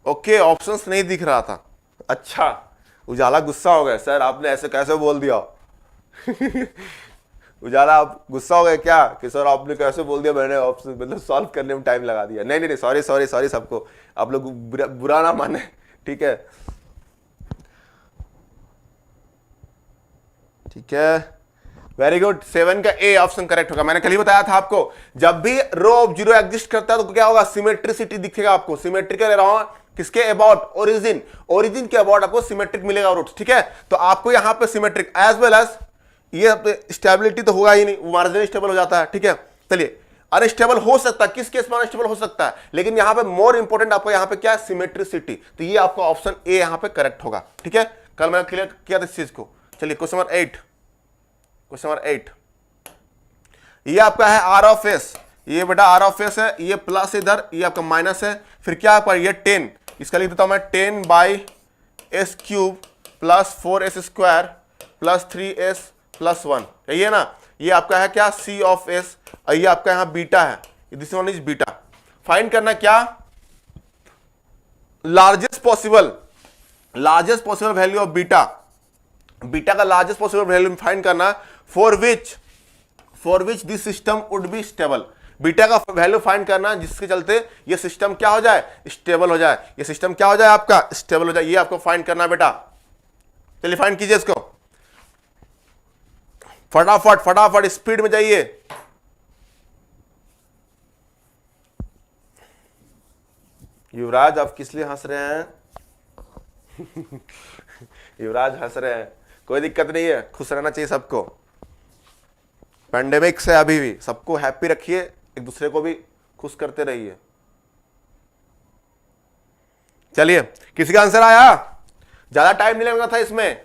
Okay, options नहीं दिख रहा था। अच्छा, उजाला गुस्सा हो गया, सर आपने ऐसे कैसे बोल दिया। उजाला आप गुस्सा हो गए क्या कि सर आपने कैसे बोल दिया, मैंने ऑप्शन मतलब सॉल्व करने में टाइम लगा दिया। नहीं नहीं नहीं, सॉरी सॉरी सॉरी सबको, आप लोग बुरा ना माने, ठीक है। ठीक है, वेरी गुड। 7 का ए ऑप्शन करेक्ट होगा। मैंने कल ही बताया था आपको, जब भी रो ऑफ जीरो एग्जिस्ट करता है तो क्या होगा, सिमेट्रिसिटी दिखेगा आपको। सिमेट्रिकल अराउंड किसके अबाउट, ओरिजिन, ओरिजिन के अबाउट आपको सिमेट्रिक मिलेगा रूट्स, ठीक है। तो आपको यहां पे सिमेट्रिक एज वेल एज ये स्टेबिलिटी तो होगा ही नहीं, वो मार्जिनल स्टेबल हो जाता है, ठीक है। चलिए, अनस्टेबल हो सकता है, किस केस में अनस्टेबल हो सकता है, लेकिन यहां पे मोर इंपोर्टेंट आपको यहां पे क्या है, सिमेट्रिसिटी। तो ये आपका ऑप्शन ए यहां पे करेक्ट होगा, ठीक है। कल मैंने क्लियर किया था इस चीज को। चलिए क्वेश्चन नंबर 8, क्वेश्चन नंबर 8, ये आपका है आर ऑफ एस। ये बेटा आर ऑफ एस है, ये प्लस इधर, ये आपका माइनस है, फिर क्या आपका ये 10, इसका लिख देता हूं मैं 10 by S cube plus 4s square plus 3s plus 1, यही है ना। ये आपका है क्या, सी ऑफ एस, और ये आपका यहां बीटा है, this one is beta. Find करना क्या, largest possible value of beta, beta का लार्जेस्ट पॉसिबल वैल्यू फाइंड करना, for which this system would be stable. Beta का वैल्यू फाइंड करना जिसके चलते ये सिस्टम क्या हो जाए, स्टेबल हो जाए। ये सिस्टम क्या हो जाए आपका, स्टेबल हो जाए। ये आपको फाइंड करना बेटा। चलिए फाइंड कीजिए इसको, फटाफट फटाफट स्पीड में जाइए। युवराज आप किस लिए हंस रहे हैं? युवराज हंस रहे हैं, कोई दिक्कत नहीं है, खुश रहना चाहिए सबको। पैंडेमिक से अभी भी सबको हैप्पी रखिए, एक दूसरे को भी खुश करते रहिए। चलिए, किसी का आंसर आया, ज्यादा टाइम नहीं लगना था इसमें,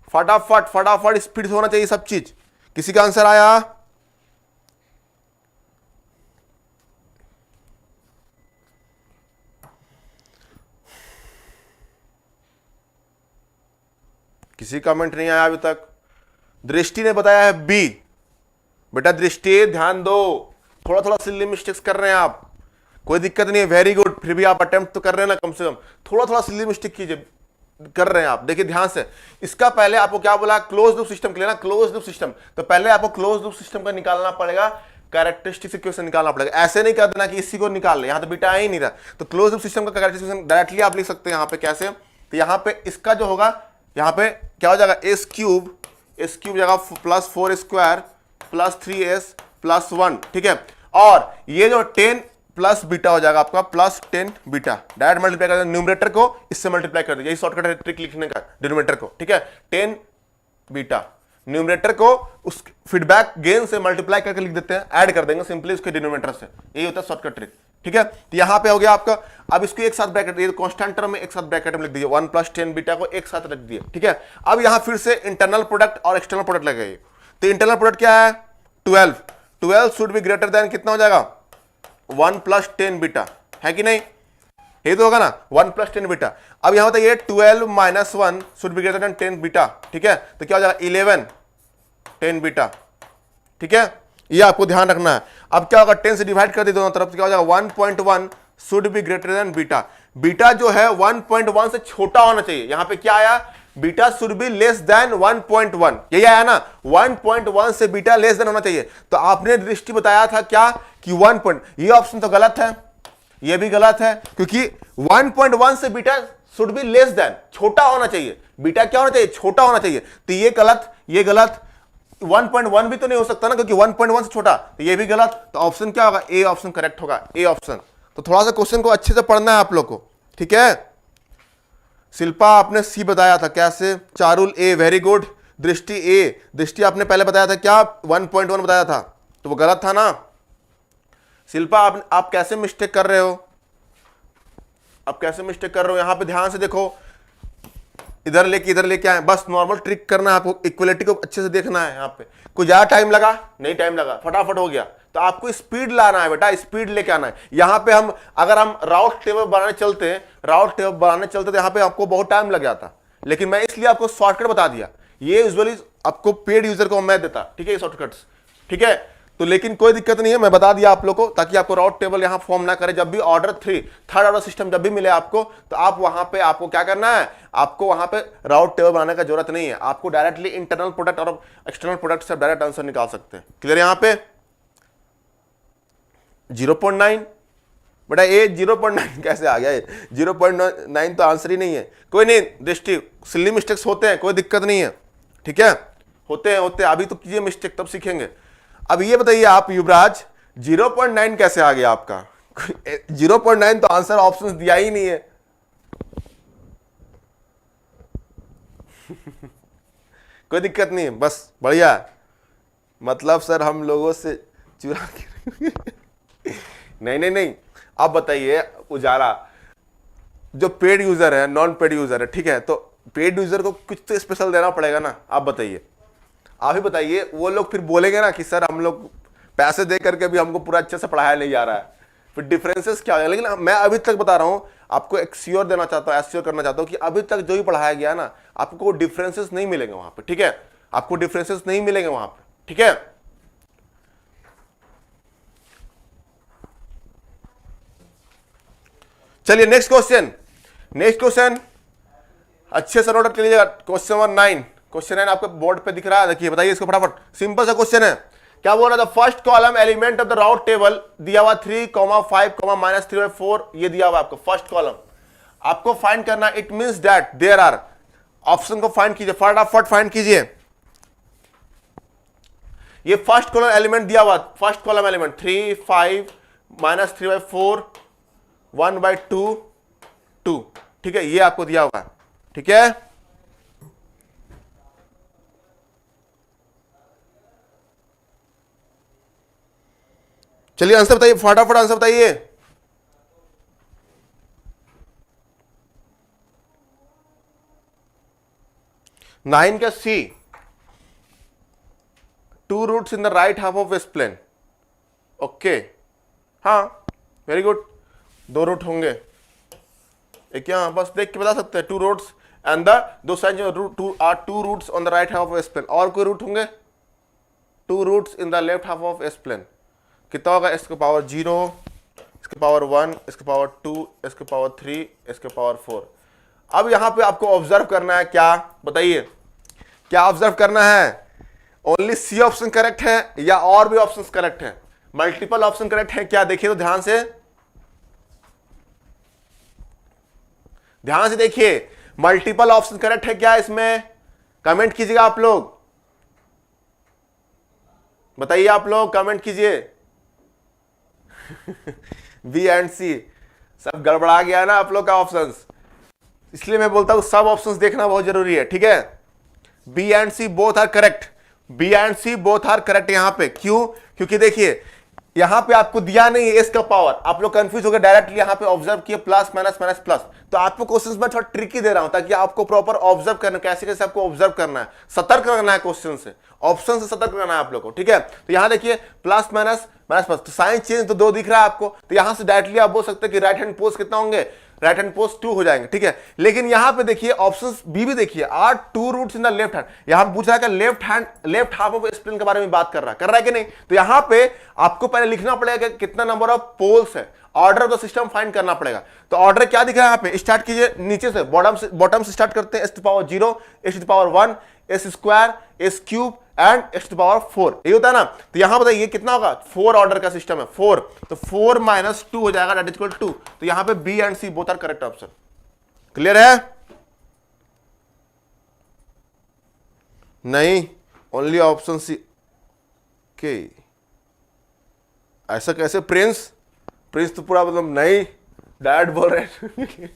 फटाफट फटाफट स्पीड से होना चाहिए सब चीज। किसी का आंसर आया, किसी कमेंट नहीं आया अभी तक। दृष्टि ने बताया है बी। बेटा दृष्टि ध्यान दो, थोड़ा थोड़ा सिली मिस्टेक्स कर रहे हैं आप, कोई दिक्कत नहीं है, वेरी गुड। फिर भी आप अटेम्प्ट तो कर रहे हैं ना, कम से कम थोड़ा थोड़ा सिली मिस्टेक कीजिए, कर रहे हैं आप। देखिए ध्यान से, इसका पहले आपको क्या बोला, क्लोज लूप सिस्टम के लिए ना, क्लोज लूप सिस्टम। तो पहले आपको क्लोज लूप सिस्टम का निकालना पड़ेगा, कैरेक्टरिस्टिक इक्वेशन निकालना पड़ेगा। ऐसे नहीं कर देना कि इसी को निकाल ले, यहां तो बीटा आ ही नहीं रहा। तो क्लोज लूप सिस्टम का कैरेक्टरिस्टिक इक्वेशन डायरेक्टली आप लिख सकते हैं यहां पे कैसे, तो यहां पे इसका जो होगा, यहां पे क्या हो जाएगा, एस क्यूब जगह plus 4 square plus 3s plus 1, ठीक है। और ये जो 10 प्लस बीटा हो जाएगा आपका, प्लस 10 बीटा। डायरेक्ट मल्टीप्लाई कर, न्यूमरेटर को इससे मल्टीप्लाई कर दीजिए, यही शॉर्टकट है ट्रिक लिखने का, डिनोमिनेटर को, ठीक है। 10 बीटा, न्यूमरेटर को उस फीडबैक गेन से मल्टीप्लाई करके लिख देते हैं, ऐड कर देंगे सिंपली उसके डिनोमिनेटर से, यही होता है शॉर्टकट ट्रिक, ठीक है। तो यहां पे हो गया आपका। अब इसको एक साथ ब्रैकेट, ये कांस्टेंट टर्म में एक साथ ब्रैकेट में लिख दीजिए, 1 प्लस 10 बीटा को एक साथ रख दिए, ठीक है। अब यहां फिर से इंटरनल प्रोडक्ट और एक्सटर्नल प्रोडक्ट लगाइए। तो इंटरनल प्रोडक्ट क्या है, 12 शुड बी ग्रेटर देन कितना हो जाएगा, 1 प्लस 10 बीटा, है कि नहीं, ये तो होगा ना, 1 प्लस 10 बीटा। अब यहां होता है ये 12 minus 1 should be greater than 10 beta, ठीक है। तो क्या हो जाएगा, 11 10 बीटा, ठीक है। ये आपको ध्यान रखना है। अब क्या होगा, 10 से डिवाइड कर दी दोनों तरफ, तो क्या हो जाएगा, 1.1 should be greater than beta. Beta जो है 1.1 से छोटा होना चाहिए। यहां पे क्या आया, beta should be less than 1.1, यही आया ना, 1.1 से बीटा लेस देन होना चाहिए। तो आपने दृष्टि बताया था क्या कि 1. ये ऑप्शन तो गलत है, ये भी गलत है, क्योंकि 1.1 से beta should be less than, छोटा होना चाहिए। बीटा क्या होना चाहिए, छोटा होना चाहिए। तो ये गलत, ये गलत। 1.1 भी तो नहीं हो सकता ना, क्योंकि 1.1 से छोटा, तो ये भी गलत। तो ऑप्शन क्या होगा, ए ऑप्शन करेक्ट होगा, ए ऑप्शन। तो थोड़ा सा क्वेश्चन को अच्छे से पढ़ना है आप लोग को, ठीक है। शिल्पा आपने सी बताया था, कैसे, चारुल ए, वेरी गुड। दृष्टि ए, दृष्टि आपने पहले बताया था क्या, 1.1 बताया था, तो वो गलत था ना। शिल्पा आप कैसे मिस्टेक कर रहे हो, आप कैसे मिस्टेक कर रहे हो, यहां पे ध्यान से देखो, इधर लेके आए, बस नॉर्मल ट्रिक करना है आपको, इक्वलिटी को अच्छे से देखना है। यहाँ पे कोई ज्यादा टाइम लगा नहीं, टाइम लगा, फटाफट हो गया। तो आपको स्पीड लाना है बेटा, स्पीड लेके आना है। यहाँ पे हम अगर हम राउट टेबल बनाने चलते तो यहाँ पे आपको बहुत टाइम लग जाता, लेकिन मैं इसलिए आपको शॉर्टकट बता दिया। ये यूजुअली आपको पेड यूजर को मैं देता, ठीक है, शॉर्टकट्स, ठीक है। तो लेकिन कोई दिक्कत नहीं है, मैं बता दिया आप लोग को, ताकि आपको राउट टेबल यहां फॉर्म ना करे। जब भी ऑर्डर 3 थर्ड ऑर्डर सिस्टम जब भी मिले आपको, तो आप वहां पे आपको क्या करना है, आपको वहां पे राउट टेबल बनाने का जरूरत नहीं है। आपको डायरेक्टली इंटरनल प्रोडक्ट और एक्सटर्नल प्रोडक्ट से डायरेक्ट आंसर निकाल सकते हैं। क्लियर यहां पे 0.9 बेटा, ये 0.9 कैसे आ गया? ये 0.9 तो आंसर ही नहीं है। कोई नहीं दृष्टि, सिली मिस्टेक्स होते हैं, कोई दिक्कत नहीं है, ठीक है, होते हैं। अभी तो कीजिए मिस्टेक, तब सीखेंगे। अब ये बताइए आप युवराज, 0.9 कैसे आ गया आपका? 0.9 तो आंसर ऑप्शन दिया ही नहीं है। कोई दिक्कत नहीं है, बस बढ़िया। मतलब सर हम लोगों से चुरा के नहीं, अब बताइए उजाला, जो पेड यूजर है, नॉन पेड यूजर है, ठीक है, तो पेड यूजर को कुछ तो स्पेशल देना पड़ेगा ना। आप बताइए, आप ही बताइए। वो लोग फिर बोलेंगे ना कि सर हम लोग पैसे दे करके भी हमको पूरा अच्छे से पढ़ाया नहीं जा रहा है, फिर डिफरेंसेस क्या है। लेकिन मैं अभी तक बता रहा हूं आपको, एक श्योर देना चाहता हूं, एश्योर करना चाहता हूं कि अभी तक जो भी पढ़ाया गया ना, आपको डिफरेंसेस नहीं मिलेंगे वहां पे, ठीक है, आपको डिफरेंसेस नहीं मिलेंगे वहां पे, ठीक है। चलिए नेक्स्ट क्वेश्चन अच्छे से नोट कर लीजिएगा। क्वेश्चन नंबर 9, क्वेश्चन 9 आपके बोर्ड पे दिख रहा है, देखिए बताइए इसको फटाफट। सिंपल सा क्वेश्चन है, क्या बोल रहा था? First column element of the Routh table दिया हुआ 3, 5, -3/4, ये दिया हुआ आपको फर्स्ट कॉलम, आपको फाइंड करना। It means that there are, option को फाइंड कीजिए, फटाफट फाइंड कीजिए। ये फर्स्ट कॉलम एलिमेंट दिया हुआ, फर्स्ट कॉलम एलिमेंट 3, 5, -3/4, 1/2, 2, ठीक है, ये आपको दिया हुआ है, ठीक है। चलिए आंसर बताइए, फटाफट आंसर बताइए। नाइन का C, 2 roots in the right half of S plane. Okay, हाँ वेरी गुड, 2 रूट होंगे। एक यहां बस देख के बता सकते हैं, 2 roots and the two side are 2 roots on the right half of S plane. और कोई रूट होंगे? 2 roots in the left half of S plane. कितना होगा? इसके पावर 0, इसके पावर 1, इसके पावर 2, इसके पावर 3, इसके पावर 4। अब यहां पे आपको ऑब्जर्व करना है, क्या बताइए, क्या ऑब्जर्व करना है? ओनली सी ऑप्शन करेक्ट है या और भी ऑप्शंस करेक्ट है? मल्टीपल ऑप्शन करेक्ट है क्या? देखिए तो ध्यान से देखिए, मल्टीपल ऑप्शन करेक्ट है क्या इसमें? कमेंट कीजिएगा आप लोग, बताइए आप लोग, कमेंट कीजिए। बी एंड सी सब गड़बड़ा गया ना आप लोग का ऑप्शंस, इसलिए मैं बोलता हूं सब ऑप्शंस देखना बहुत जरूरी है, ठीक है। B and C both are correct, B and C both are correct. यहां पे क्यों? क्योंकि देखिए यहां पे आपको दिया नहीं है एस का पावर, आप लोग कंफ्यूज हो गए, डायरेक्टली यहां पे ऑब्जर्व किए प्लस माइनस माइनस प्लस। तो आपको क्वेश्चंस में थोड़ा ट्रिकी दे रहा हूं, ताकि आपको प्रॉपर ऑब्जर्व करना, कैसे कैसे आपको ऑब्जर्व करना है, सतर्क रहना है क्वेश्चन से, ऑप्शन से सतर्क रहना है आप लोग को, ठीक है। तो यहां देखिए प्लस माइनस माइनस प्लस, तो साइन चेंज तो 2 दिख रहा है आपको, तो यहां से डायरेक्टली आप बोल सकते हैं कि राइट हैंड पोस्ट कितना होंगे? राइट हैंड पोस्ट 2 हो जाएंगे, ठीक है। लेकिन यहां पे देखिए ऑप्शंस बी भी देखिए, are 2 roots in the left hand. यहां पूछ रहा है कि लेफ्ट हाफ ऑफ स्प्लिन के बारे में बात कर रहा है कि नहीं? तो यहां पे आपको पहले लिखना पड़ेगा कि कितना नंबर ऑफ पोल्स है, order of the system find करना पड़ेगा। तो ऑर्डर क्या दिख रहा है यहाँ पे? स्टार्ट कीजिए नीचे से, बॉटम से स्टार्ट करते हैं। s⁻0, s⁻1, s², s³ and s⁻4, ये होता है ना। तो यहां बताइए कितना होगा? 4 ऑर्डर का सिस्टम है, 4, तो 4 - 2 हो जाएगा, दैट इज इक्वल टू 2। तो यहां पे B and C both are correct option. Clear है? नहीं, ओनली ऑप्शन सी के। ऐसा कैसे प्रिंस तो पूरा मतलब नहीं, डैड बोल रहे हैं।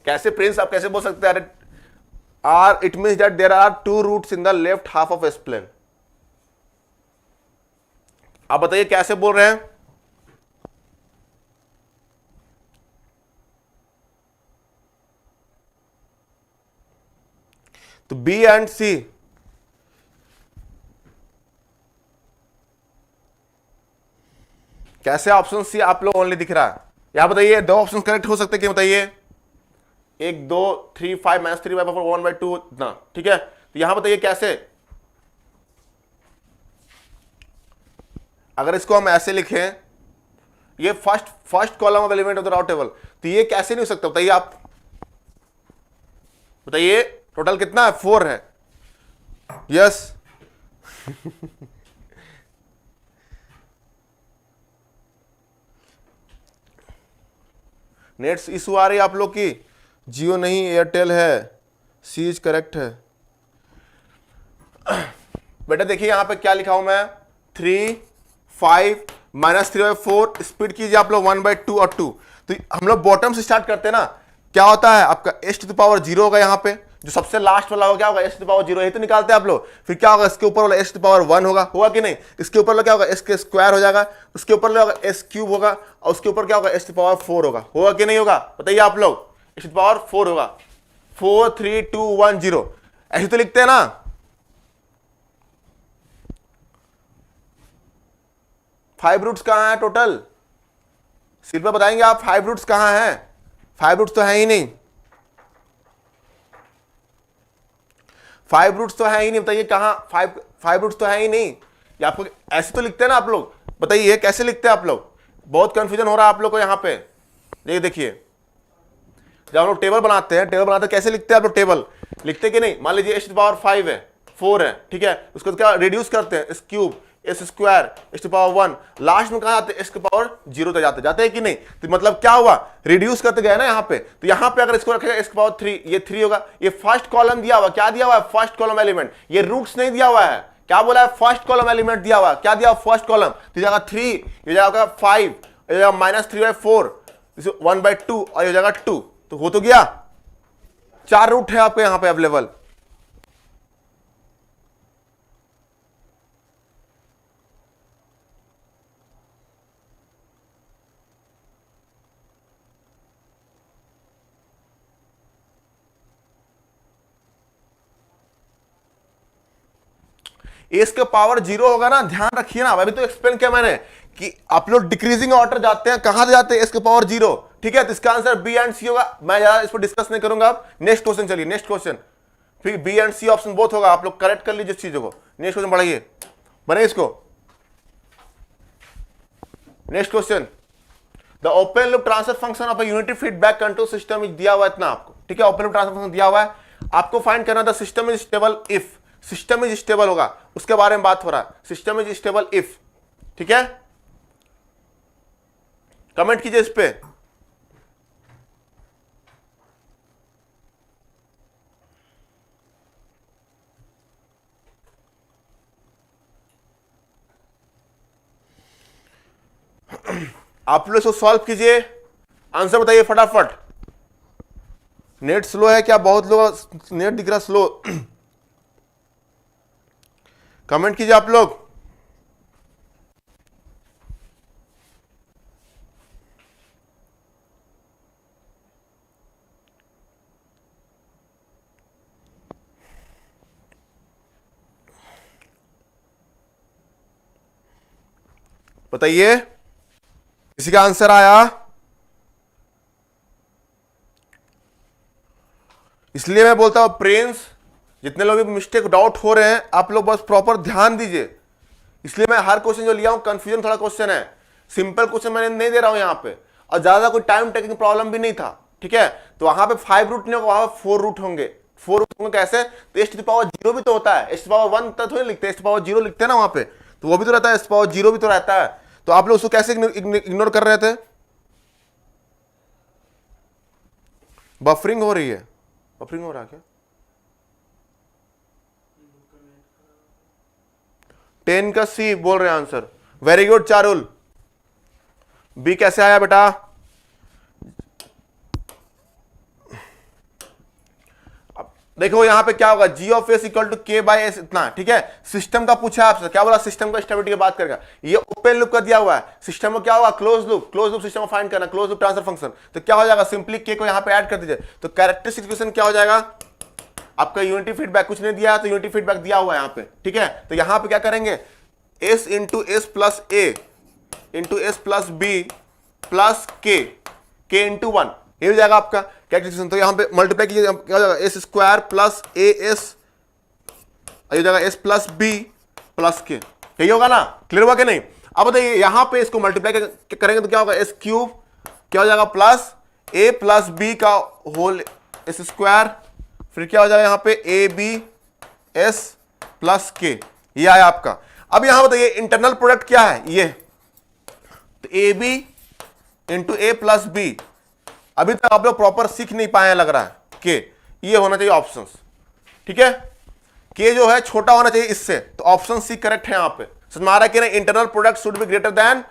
कैसे प्रिंस, आप कैसे बोल सकते हैं? अरे R, it means that there are 2 roots in the left half of S plane. आप बताइए कैसे बोल रहे हैं? तो बी एंड सी, कैसे ऑप्शन सी आप लोग ओनली दिख रहा है? यहां बताइए 2 ऑप्शन करेक्ट हो सकते हैं क्या? बताइए 1, 2, 3, 5 -3/4 1/2 इतना, ठीक है। तो यहां बताइए कैसे? अगर इसको हम ऐसे लिखें, ये first column of element of the Routh table, तो ये कैसे नहीं हो सकता बताइए आप, बताइए टोटल कितना है, 4 है, यस। नेट्स इशू आ रही है आप लोग की, जियो नहीं एयरटेल है, सी इज करेक्ट है। बेटा देखिए यहां पे क्या लिखा हूं मैं, 3 5 -3/4, स्पीड कीजिए आप लोग 1/2 और 2। तो हम लोग बॉटम से स्टार्ट करते हैं ना, क्या होता है आपका s⁻0 होगा, यहाँ पे जो सबसे लास्ट वाला होगा क्या होगा, s⁻0, यही तो निकालते हैं आप लोग। फिर क्या होगा, इसके ऊपर वाला s⁻1 होगा कि नहीं, इसके ऊपर वाला क्या होगा, s² हो जाएगा, उसके ऊपर होगा s³ होगा, और उसके ऊपर क्या होगा, s⁻4 होगा कि नहीं होगा, बताइए आप लोग, s⁻4 होगा, 4 3 2 1 0, ऐसे तो लिखते हैं ना। फाइव रूट्स कहां है टोटल, सिर्फ बताएंगे आप, 5 रूट्स कहां हैं, 5 रूट्स तो है ही नहीं, 5 रूट्स तो है ही नहीं, बताइए कहां, 5 रूट्स तो है ही नहीं। ये आपको ऐसे तो लिखते हैं ना आप लोग, बताइए कैसे लिखते हैं आप लोग, बहुत कंफ्यूजन हो रहा है आप लोग को यहाँ पे। ये देखिए जब हम लोग टेबल बनाते हैं, कैसे लिखते हैं आप लोग, टेबल लिखते कि नहीं, मान लीजिए s⁻5 है, 4 है, ठीक है, उसको क्या रिड्यूस करते हैं, s³ s², s⁻1, लास्ट में कहा जाते हैं, s⁻0 तक जाते हैं कि नहीं। तो मतलब क्या हुआ, रिड्यूस करते गए ना यहाँ पे, तो यहाँ पे अगर इसको रखेगा s⁻3, ये 3 होगा, ये फर्स्ट कॉलम दिया हुआ, क्या दिया हुआ है, फर्स्ट कॉलम एलिमेंट, ये रूट्स नहीं दिया हुआ है, क्या बोला है, फर्स्ट कॉलम एलिमेंट दिया हुआ, क्या दिया, फर्स्ट कॉलम, तो जाएगा 3, ये जाएगा 5, ये जाएगा -3/4, 1/2 और ये जाएगा 2, तो हो तो गया, 4 रूट है आपके यहाँ पे अवेलेबल। इसके पावर 0 होगा ना, ध्यान रखिए ना, अभी तो एक्सप्लेन किया मैंने कि आप लोग डिक्रीजिंग ऑर्डर जाते हैं, कहां जाते हैं, इसके पावर 0, ठीक है, तो इसका आंसर बी एंड सी होगा। मैं ज्यादा इस पर डिस्कस नहीं करूंगा, आप नेक्स्ट क्वेश्चन चलिए, नेक्स्ट क्वेश्चन, फिर B and C option both होगा, आप लोग करेक्ट कर लीजिए इस चीजों को। नेक्स्ट क्वेश्चन बढ़ाइए, बने इसको, next question, the open loop transfer function of a unity feedback control system दिया हुआ है इतना आपको, ठीक है, ओपन लूप ट्रांसफर फंक्शन दिया हुआ है, आपको फाइंड करना था system is stable if, system is stable होगा उसके बारे में बात हो रहा है, सिस्टम इज स्टेबल इफ, ठीक है, कमेंट कीजिए इस पे। आप लोग इसको सॉल्व कीजिए, आंसर बताइए फटाफट। नेट स्लो है क्या, बहुत लोग नेट दिख रहा स्लो, कमेंट कीजिए आप लोग। बताइए किसी का आंसर आया, इसलिए मैं बोलता हूं प्रिंस, जितने लोग भी मिस्टेक डाउट हो रहे हैं आप लोग बस प्रॉपर ध्यान दीजिए, इसलिए मैं हर क्वेश्चन जो लिया हूं कंफ्यूजन थोड़ा क्वेश्चन है, सिंपल क्वेश्चन मैंने नहीं दे रहा हूं यहां पे, और ज्यादा कोई टाइम टेकिंग प्रॉब्लम भी नहीं था, ठीक है, तो वहां पे 5 रूट नहीं होगा, वहां पे 4 रूट होंगे, 4 रूट होंगे कैसे, तो s⁻0 भी तो होता है, s⁻1 तक थोड़ी लिखते हैं, s⁻0 लिखते हैं ना वहां पे, तो वो भी तो रहता है, s⁻0 भी तो रहता है, तो आप लोग उसको कैसे इग्नोर कर रहे थे, बफरिंग हो रही है, बफरिंग हो रहा है क्या, 10 का सी बोल रहे हैं answer, very good Charul. B कैसे आया बेटा, अब देखो यहां पे क्या होगा, g of s equal to k by S इतना, ठीक है, सिस्टम का पूछा आपसे, क्या बोला, सिस्टम का स्टेबिलिटी की बात करेगा, ये ओपन लूप का दिया हुआ है, सिस्टम में क्या होगा, क्लोज लूप सिस्टम को फाइंड करना, क्लोज लूप ट्रांसफर फंक्शन, तो क्या हो जाएगा, सिंपली k को यहां पे ऐड कर दीजिए, तो कैरेक्टरिस्टिक इक्वेशन क्या हो जाएगा, आपका यूनिटी फीडबैक कुछ नहीं दिया तो यूनिटी फीडबैक दिया हुआ है यहां पे, ठीक है, तो यहां पे क्या करेंगे, s into S plus A into S plus B plus K into 1, ये हो जाएगा आपका कैरेक्टरिस्टिक, तो यहां पे मल्टीप्लाई कीजिए, क्या हो जाएगा, s² प्लस ए एस, ये हो जाएगा s प्लस बी प्लस के, यही होगा ना, क्लियर हुआ कि नहीं। अब बताइए यहां पे इसको मल्टीप्लाई करेंगे तो क्या होगा, एस क्यूब क्या हो जाएगा प्लस ए प्लस बी का होल एस स्क्वायर, फिर क्या हो जाएगा यहां पे ए बी एस प्लस के, ये आया आपका। अब यहां बताइए इंटरनल प्रोडक्ट क्या है, ये तो A B into A plus B. अभी तक आप लोग प्रॉपर सीख नहीं पाए हैं लग रहा है, के ये होना चाहिए ऑप्शन, ठीक है, के जो है छोटा होना चाहिए इससे, तो ऑप्शन सी करेक्ट है यहां पे। समझ में आ रहा है कि नहीं, internal product should be greater than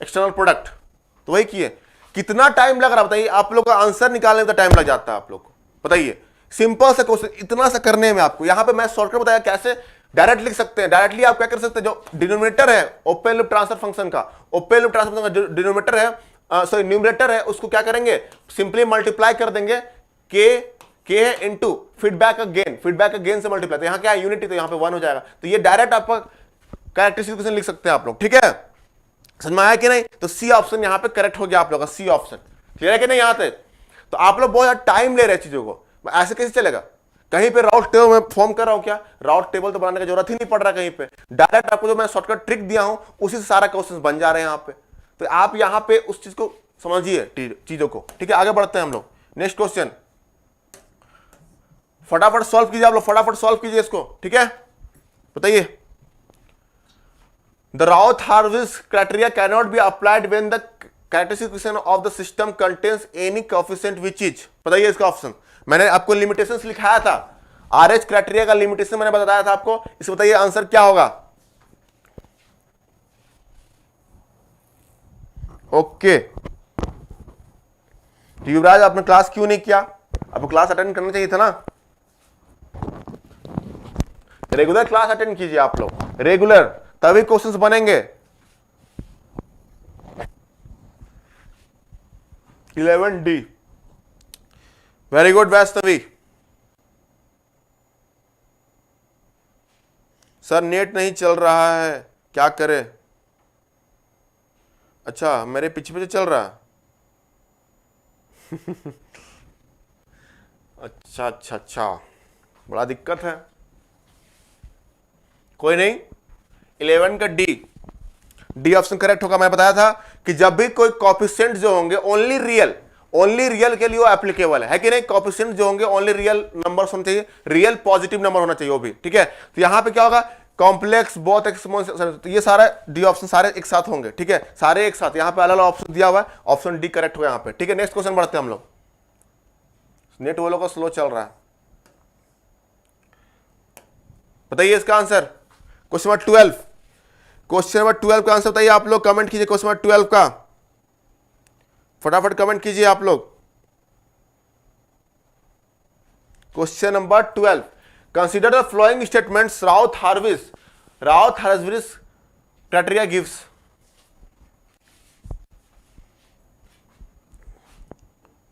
external product. तो वही किए, कितना टाइम लग रहा है बताइए, आप लोग का आंसर निकालने में तो टाइम लग जाता है आप लोग को, बताइए सिंपल से क्वेश्चन इतना सा करने में आपको। यहां पे मैं शॉर्टकट बताया कैसे डायरेक्ट लिख सकते हैं। डायरेक्टली आप क्या कर सकते हैं, जो डिनोमिनेटर है ओपन लूप ट्रांसफर फंक्शन का, ओपन लूप ट्रांसफर फंक्शन का डिनोमिनेटर है, सॉरी न्यूमरेटर है, उसको क्या करेंगे सिंपली मल्टीप्लाई कर देंगे, के है इनटू फीडबैक का गेन से मल्टीप्लाई, तो यहां क्या है यूनिटी, तो यहां पे 1 हो जाएगा। तो ये डायरेक्ट आपका कैरेक्टरिस्टिक इक्वेशन लिख सकते हैं आप लोग, ठीक है, समझ में आया कि नहीं। तो सी ऑप्शन यहां पे करेक्ट हो गया आप लोग का, सी ऑप्शन क्लियर है कि नहीं यहां तक। तो आप लोग बहुत ज्यादा टाइम ले रहे हैं चीजों को, ऐसे कैसे चलेगा। कहीं पे राउट टेबल में फॉर्म कर रहा हूं क्या, राउट टेबल तो बनाने की जरूरत ही नहीं पड़ रहा कहीं पे, डायरेक्ट आपको जो मैं शॉर्टकट ट्रिक दिया हूं उसी से सारा क्वेश्चन बन जा रहे हैं यहां पे। तो आप यहां पे उस चीज को समझिए चीजों को, ठीक है। आगे बढ़ते हैं हम लोग, नेक्स्ट क्वेश्चन फटाफट सॉल्व कीजिए आप लोग, फटाफट सॉल्व कीजिए इसको, ठीक है। बताइए the Routh Hurwitz criteria can not be applied when the characteristic equation of the system contains any coefficient which is. बताइए इसका ऑप्शन, मैंने आपको लिमिटेशंस लिखाया था, आरएच क्राइटेरिया का लिमिटेशन मैंने बताया था आपको, इसे बताइए आंसर क्या होगा। ओके युवराज आपने क्लास क्यों नहीं किया, आपको क्लास अटेंड करना चाहिए था ना, रेगुलर क्लास अटेंड कीजिए आप लोग, रेगुलर, तभी क्वेश्चंस बनेंगे। 11D very good Vaishnavi. Sir net नहीं चल रहा है क्या करे, अच्छा मेरे पीछे पीछे चल रहा है अच्छा अच्छा अच्छा, बड़ा दिक्कत है, कोई नहीं। 11 का डी ऑप्शन करेक्ट होगा। मैं बताया था कि जब भी कोई कोएफिशिएंट जो होंगे ओनली रियल के लिए वो एप्लीकेबल है कि नहीं। कोएफिशिएंट जो होंगे ओनली रियल नंबर्स होने चाहिए, रियल पॉजिटिव नंबर होना चाहिए वो भी, ठीक है। तो यहां पे क्या होगा, कॉम्प्लेक्स बोथ एक्स, तो ये सारा डी ऑप्शन सारे एक साथ होंगे, ठीक है, सारे एक साथ। यहां पे अलग अलग ऑप्शन दिया हुआ है, ऑप्शन डी करेक्ट होगा यहां पे, ठीक है। नेक्स्ट क्वेश्चन बढ़ते हैं हम लोग, नेट वो लोग का स्लो चल रहा है। बताइए इसका answer, question number 12, question number 12 का आंसर बताइए आप लोग, कमेंट कीजिए क्वेश्चन नंबर 12 का, फटाफट कमेंट कीजिए आप लोग। Question number 12, consider the following statements Routh Hurwitz criteria gives.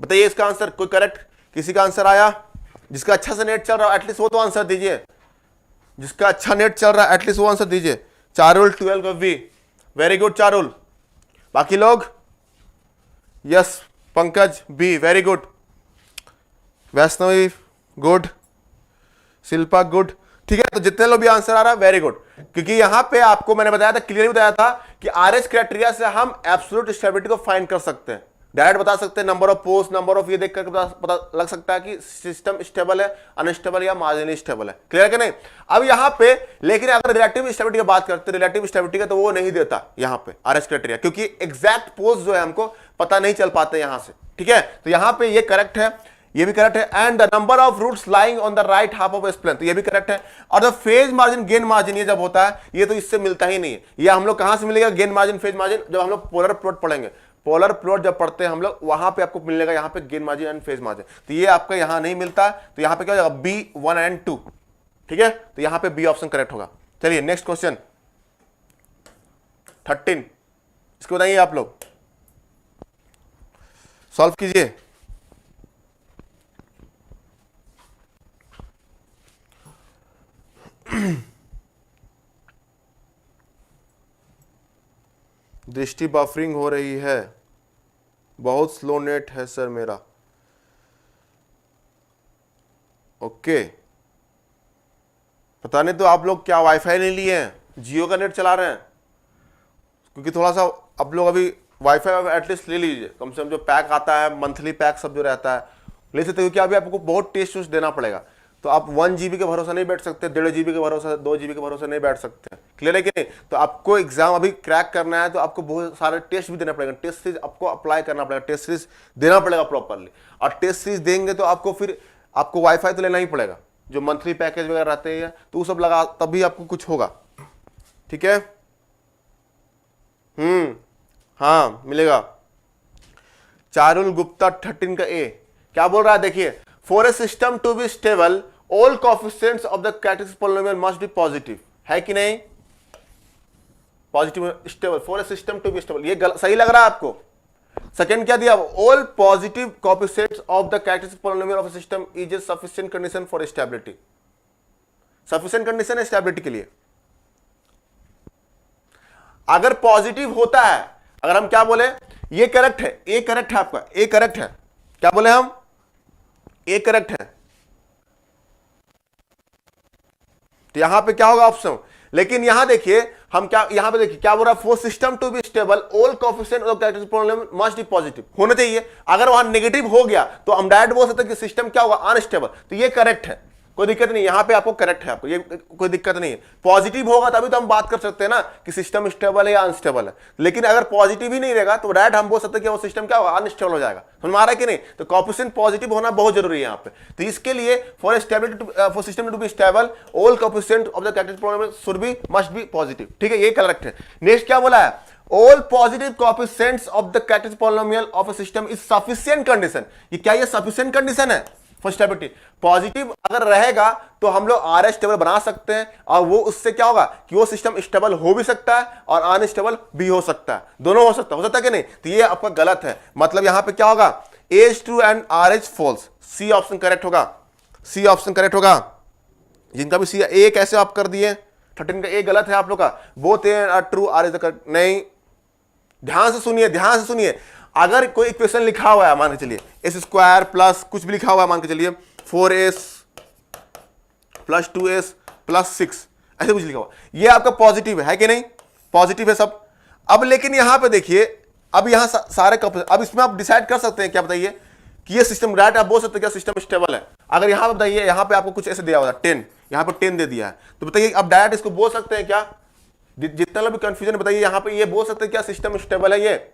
बताइए इसका आंसर, कोई करेक्ट किसी का आंसर आया, जिसका अच्छा से नेट चल रहा है एटलीस्ट वो तो आंसर दीजिए, जिसका अच्छा नेट चल रहा है एटलीस्ट वो आंसर दीजिए। चारुल 12 का वी, वेरी गुड चारुल। बाकी लोग yes, Pankaj B, very good, Vaishnavi good, Shilpa good, ठीक है। तो जितने लोग भी आंसर आ रहा है वेरी गुड, क्योंकि यहां पे आपको मैंने बताया था, क्लियरली बताया था कि आरएच क्राइटेरिया से हम एब्सोल्यूट स्टेबिलिटी को फाइंड कर सकते हैं, डायरेक्ट बता सकते हैं, number of post, number of ये देख कर पता लग सकता है कि सिस्टम स्टेबल है, अनस्टेबल या मार्जिनली स्टेबल है, क्लियर है कि नहीं। अब यहां पे लेकिन अगर रिलेटिव स्टेबिलिटी की बात करते हैं, रिलेटिव स्टेबिलिटी का तो वो नहीं देता यहां पे आरएच क्राइटेरिया, क्योंकि एग्जैक्ट पोस्ट जो है हमको पता नहीं चल पाते यहां से, ठीक है। तो यहां पे ये करेक्ट है, ये भी करेक्ट है, and the number of roots lying on the right half of S plane, तो ये भी करेक्ट है। और the phase margin gain margin ये जब होता है, ये तो इससे मिलता ही नहीं है, ये हम लोग कहां से मिलेगा गेन मार्जिन फेज मार्जिन, जब हम लोग पोलर प्लॉट पढ़ेंगे, पोलर प्लॉट जब पढ़ते हैं हम लोग वहां पे आपको मिलेगा यहां पे gain margin and phase margin, तो ये आपका यहां नहीं मिलता, तो यहां पे क्या हो जाएगा B1 एंड 2, ठीक है। तो यहां पे बी ऑप्शन करेक्ट होगा। चलिए नेक्स्ट क्वेश्चन 13, इसको बताइए आप लोग, सॉल्व कीजिए। दृष्टि बफरिंग हो रही है, बहुत स्लो नेट है सर मेरा। ओके, पता नहीं तो आप लोग क्या वाईफाई नहीं लिए हैं, जियो का नेट चला रहे हैं, क्योंकि थोड़ा सा आप लोग अभी वाईफाई एटलीस्ट ले लीजिए, कम से कम जो पैक आता है मंथली पैक सब जो रहता है ले सकते, क्योंकि अभी आपको बहुत टेस्ट वेस्ट देना पड़ेगा। तो आप 1 GB के भरोसा नहीं बैठ सकते, 1.5 GB के भरोसा, 2 GB के भरोसा नहीं बैठ सकते। क्लियर है कि नहीं? तो आपको एग्जाम अभी क्रैक करना है तो आपको बहुत सारे टेस्ट भी देना पड़ेगा, टेस्ट सीरीज आपको अप्लाई करना पड़ेगा, टेस्ट सीरीज देना पड़ेगा प्रॉपरली। और टेस्ट सीरीज देंगे तो आपको फिर आपको वाईफाई तो लेना ही पड़ेगा, जो मंथली पैकेज वगैरह रहते हैं तो वो सब लगा तभी आपको कुछ होगा। ठीक है, हाँ मिलेगा। चारुल गुप्ता 13 का ए क्या बोल रहा है, देखिए, for a system to be stable all coefficients of the characteristic polynomial must be positive, है कि नहीं? Positive stable for a system to be stable, ये सही लग रहा है आपको? सेकंड क्या दिया, all positive coefficients of the characteristic polynomial of a system is a sufficient condition for stability. Sufficient condition है स्टेबिलिटी के लिए। अगर पॉजिटिव होता है, अगर हम क्या बोले, ये करेक्ट है, ए करेक्ट है आपका, ए करेक्ट है, क्या बोले हम, ए करेक्ट है, तो यहां पे क्या होगा ऑप्शन। लेकिन यहां देखिए हम क्या, यहां पे देखिए क्या बोल रहा है, for system to be stable all coefficient of characteristic polynomial must be positive, होना चाहिए। अगर वहां नेगेटिव हो गया तो हम डायरेक्ट बोल सकते हैं कि सिस्टम क्या होगा, अनस्टेबल, तो ये करेक्ट है, कोई दिक्कत नहीं, यहां पे आपको करेक्ट है, आपको ये कोई दिक्कत नहीं है। पॉजिटिव होगा तभी तो हम बात कर सकते हैं ना कि सिस्टम स्टेबल है या अनस्टेबल है। लेकिन अगर पॉजिटिव ही नहीं रहेगा तो डायरेक्ट हम बोल सकते हैं कि वो सिस्टम क्या होगा, अनस्टेबल हो जाएगा। समझ में आ रहा है कि नहीं? तो कोएफिशिएंट पॉजिटिव होना बहुत जरूरी है यहां पे। तो इसके लिए for stability, for system to be stable all coefficient of the characteristic polynomial should be must be positive. ठीक है, ये करेक्ट है। नेक्स्ट क्या बोला है, all positive coefficients of the characteristic polynomial of a system is sufficient condition. ये क्या, ये सफिशिएंट कंडीशन है फॉर स्टेबिलिटी। पॉजिटिव अगर रहेगा तो हम लोग आर स्टेबल बना सकते हैं, और वो उससे क्या होगा कि वो सिस्टम स्टेबल हो भी सकता है और अनस्टेबल भी हो सकता है, दोनों हो सकता है कि नहीं? तो ये आपका गलत है, मतलब यहां पे क्या होगा, S true and R S false, C option correct होगा, सी ऑप्शन करेक्ट होगा। जिनका भी सी, ए कैसे आप कर दिए, 13 का ए गलत है आप लोग का, both A R true R is correct नहीं। ध्यान से सुनिए, ध्यान से सुनिए, अगर कोई इक्वेशन लिखा हुआ है, मान के चलिए एस स्क्वायर प्लस कुछ भी लिखा हुआ है, मान के चलिए 4s प्लस 2s प्लस 6, ऐसे कुछ लिखा हुआ, ये आपका पॉजिटिव है कि नहीं? पॉजिटिव है सब। अब लेकिन यहां पे देखिए, अब यहां सारे अब इसमें आप डिसाइड कर सकते हैं क्या, बताइए कि ये सिस्टम राइट, आप बोल सकते हैं क्या सिस्टम स्टेबल है। अगर यहां पे बताइए, यहां पे आपको कुछ ऐसे दिया हुआ 10, यहां पे 10 दे दिया है, तो बताइए अब डायरेक्ट इसको बोल सकते हैं क्या, जितना भी कंफ्यूजन, बताइए यहां पे ये बोल सकते हैं क्या सिस्टम स्टेबल है? ये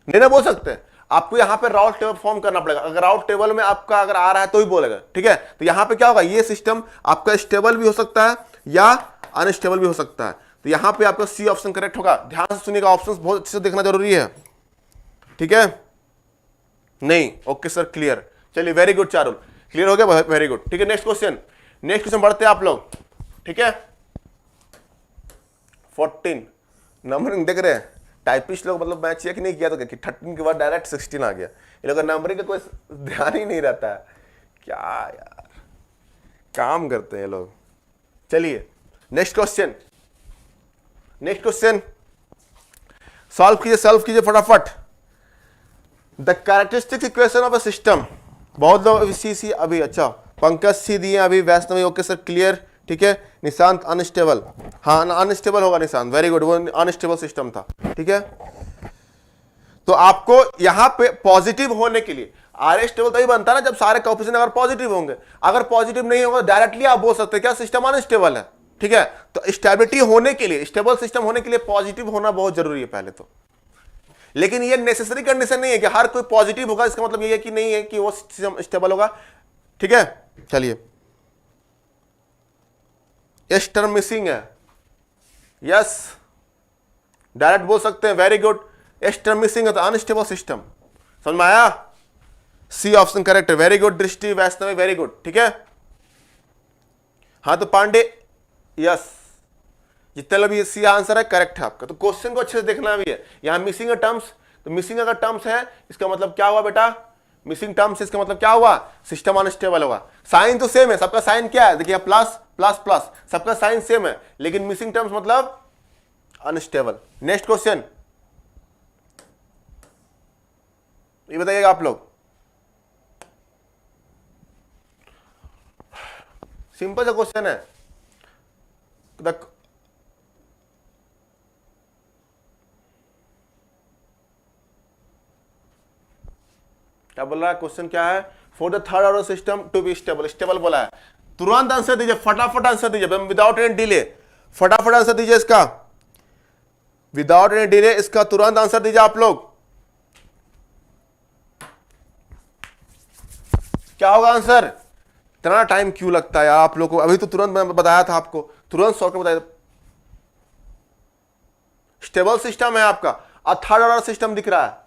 नहीं ना बोल सकते, आपको यहां पे राउट टेबल फॉर्म करना पड़ेगा। अगर राउट टेबल में आपका अगर आ रहा है तो ही बोलेगा, ठीक है? तो यहां पे क्या होगा, ये सिस्टम आपका स्टेबल भी हो सकता है या अनस्टेबल भी हो सकता है। तो यहां पे आपका सी ऑप्शन करेक्ट होगा। ध्यान से सुनिएगा, ऑप्शंस बहुत अच्छे से देखना जरूरी है, ठीक है? नहीं, ओके सर, क्लियर। चलिए, वेरी गुड चारुल, क्लियर हो गया, वेरी गुड। ठीक है, नेक्स्ट क्वेश्चन, नेक्स्ट क्वेश्चन बढ़ते हैं आप लोग, ठीक है? 14 नंबरिंग देख रहे हैं टाइपिस्ट लोग, मतलब मैं चेक नहीं किया तो क्या 13 के बाद डायरेक्ट 16 आ गया। ये लोग नंबरिंग का कोई ध्यान ही नहीं रहता है, क्या यार काम करते हैं ये लोग। चलिए next question, next question solve कीजिए फटाफट। The characteristic equation of a system, बहुत लोग सी अभी, अच्छा पंकज सी दिए अभी, वैष्णवी ओके सर क्लियर, ठीक है? निशांत अनस्टेबल, हाँ अनस्टेबल होगा निशांत, वेरी गुड, वो अनस्टेबल सिस्टम था, ठीक है? तो आपको यहां पे पॉजिटिव होने के लिए आर स्टेबल तभी बनता है ना जब सारे कोएफिशिएंट अगर पॉजिटिव होंगे। अगर पॉजिटिव नहीं होगा डायरेक्टली आप बोल सकते हैं क्या सिस्टम अनस्टेबल है, ठीक है? तो स्टेबिलिटी होने के लिए, स्टेबल सिस्टम होने के लिए पॉजिटिव होना बहुत जरूरी है पहले तो। लेकिन ये नेसेसरी कंडीशन नहीं है कि हर कोई पॉजिटिव होगा, इसका मतलब ये है कि नहीं है कि वो सिस्टम स्टेबल होगा, ठीक है? चलिए, एस टर्म मिसिंग है, यस डायरेक्ट बोल सकते हैं, very good. S term missing है तो अनस्टेबल सिस्टम, समझ में आया? सी ऑप्शन करेक्ट है, वेरी गुड दृष्टि, वैष्णवी वेरी गुड, ठीक है? हाँ तो पांडे, यस, जितने लोग भी सी आंसर है करेक्ट है आपका। तो क्वेश्चन को अच्छे से देखना भी है। यहां मिसिंग है टर्म्स, तो मिसिंग अगर टर्म्स है इसका मतलब क्या हुआ बेटा, मिसिंग टर्म्स, इसका मतलब क्या हुआ, सिस्टम अनस्टेबल होगा। साइन तो सेम है, सबका साइन क्या है, देखिए प्लस प्लस प्लस, सबका साइन सेम है, लेकिन मिसिंग टर्म्स मतलब अनस्टेबल। नेक्स्ट क्वेश्चन, ये बताइएगा आप लोग, सिंपल सा क्वेश्चन है। क्या बोल रहा है क्वेश्चन? क्या है? For the third order system to be stable, stable बोला है। तुरंत आंसर दीजिए, फटाफट आंसर दीजिए, विदाउट एनी डिले, फटाफट आंसर दीजिए इसका, विदाउट एनी डिले इसका तुरंत आंसर दीजिए आप लोग। क्या होगा आंसर? इतना टाइम क्यों लगता है यार आप लोग को? अभी तो तुरंत मैं बताया था आपको, तुरंत सॉल्व कर बताया। स्टेबल सिस्टम है आपका, और थर्ड ऑर्डर सिस्टम दिख रहा है।